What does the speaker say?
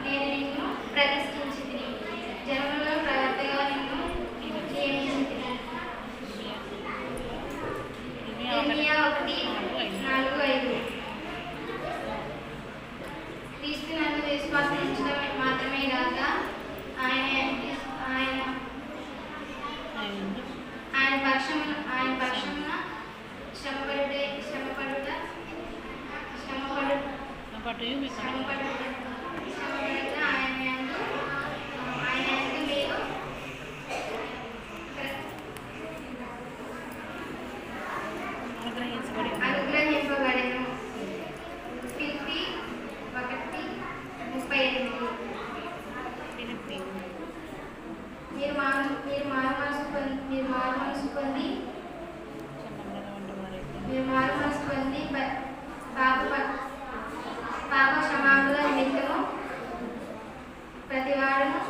నేను నిన్ను ప్రతిష్ఠించితిని, జనములలో ప్రవర్తగా నిన్ను నియమించితిని. ఇర్మియా 1:4-5. క్రీస్తు నందు విశ్వాసం ఉంచడం మాత్రమే కాక ఆయన పక్షమున శ్రమపడుట ఆయన యందు మీరు అనుగ్రహింపబడెను. ఫిలిప్పీ 1:38. మీరు మారు మనసు పొంది పాప క్షమాపణ నిమిత్తము ప్రతివాడును